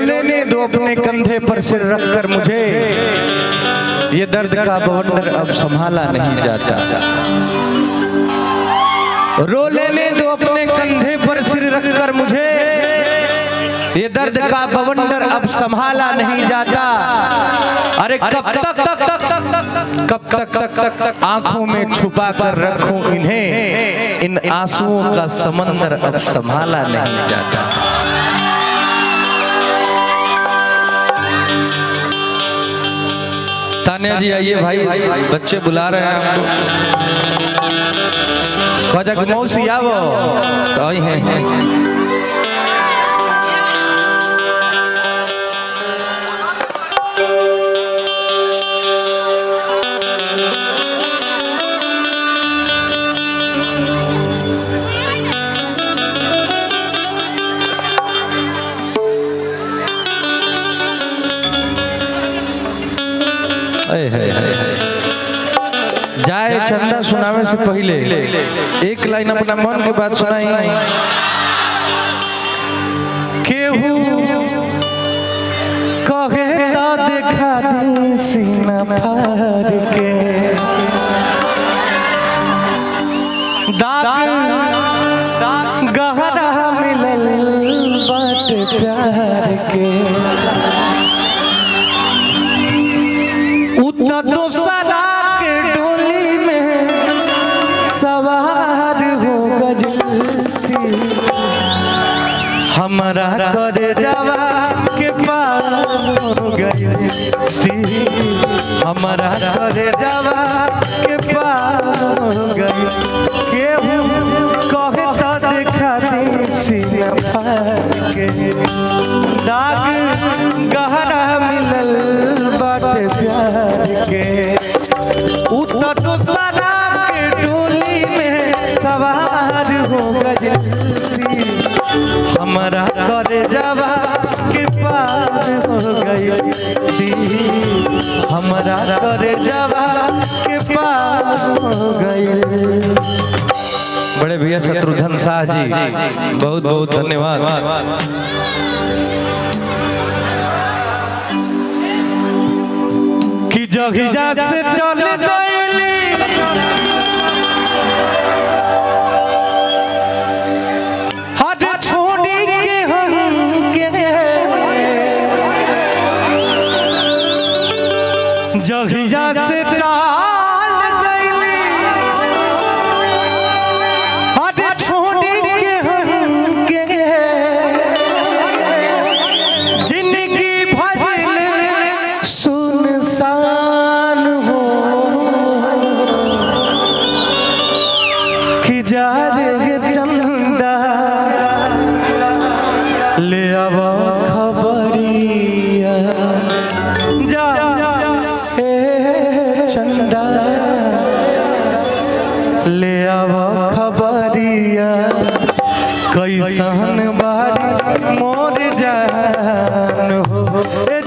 लेने दो अपने कंधे पर सिर रखकर मुझे, ये दर्द का बवंडर अब संभाला नहीं जाता। रो लेने दो अपने कंधे पर सिर रखकर मुझे, ये दर्द का बवंडर अब संभाला नहीं जाता। अरे कब तक आंखों में छुपा कर रखूं इन्हें, इन आंसुओं का समंदर अब संभाला नहीं जाता। तान्या जी आइए भाई, बच्चे बुला रहे हैं हमको। मौसी आवो तो आई हैं। जाए चंदा सुनावे से पहले एक लाइन अपना मन की बात सुनाई। केहू कहे तो देखा दे सीना फाड़ के, दाग गहरा मिलल बाटे प्यार के, दूसरा के डोली में सवार हो गजती, हमारा करे जावा के पार हो गई, हमारा करे जावा के पार हो गई। केहू कहे तो देखा दी सीना फाड़ के, दाग गहरा मिलल बाटे प्यार के, दूसरा के डोली में सवार हो गई, हमारा करे जावा के पार हो गई, हमारा करे जावा के पार हो गई। बड़े भैया शत्रुघ्न शाह जी बहुत बहुत धन्यवाद। कि जहिया से चल गईली हद छोड़ी के हमके, जहिया से चल गईली हद छोड़ी के हमके, जिंदगी भइल सुनसान हो, कि जा रे चंदा ले आवा खबरिया, जा चंदा ले आवा खबरिया, कैसन बारी मोर जान हो,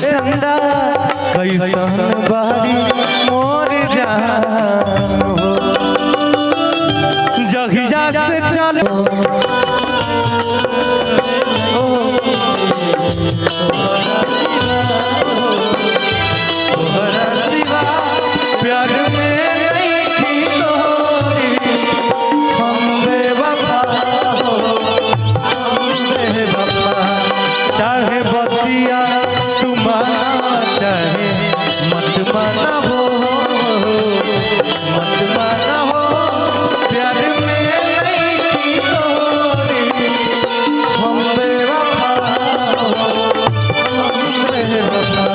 चंदा कैसन बारी मोर जान हो, जहिया से चलो प्यार में नहीं थी तोरी, हम बेवफा हो, हम बेवफा, चाहे बतिया तुम्हारा चाहे मत माना हो, मत माना हो, प्यार में नहीं थी तोरी, हम बेवफा हो, हम बेवफा।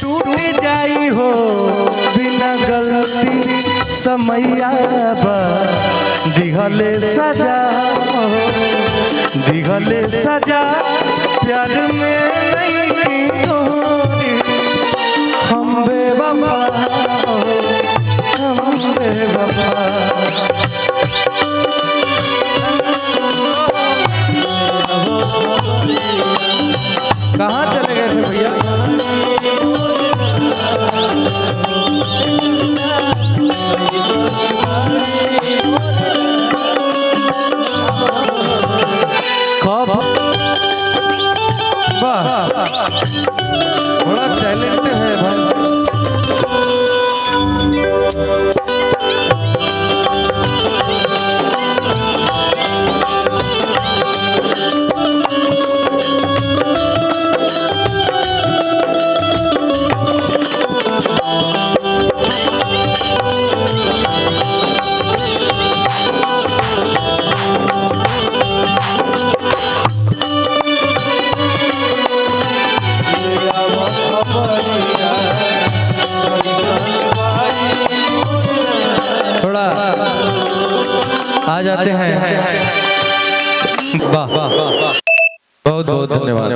टूट जाई हो बिना गलती समैया दिहले सजा, दिहले सजा प्यार में नहीं तोरी, हम बेवफा, हम बेवफा। कहाँ चले गए थे भैया? कब? वाह, बड़ा टैलेंट है भाई। थोड़ा आ जाते हैं। वाह वाह, बहुत बहुत धन्यवाद।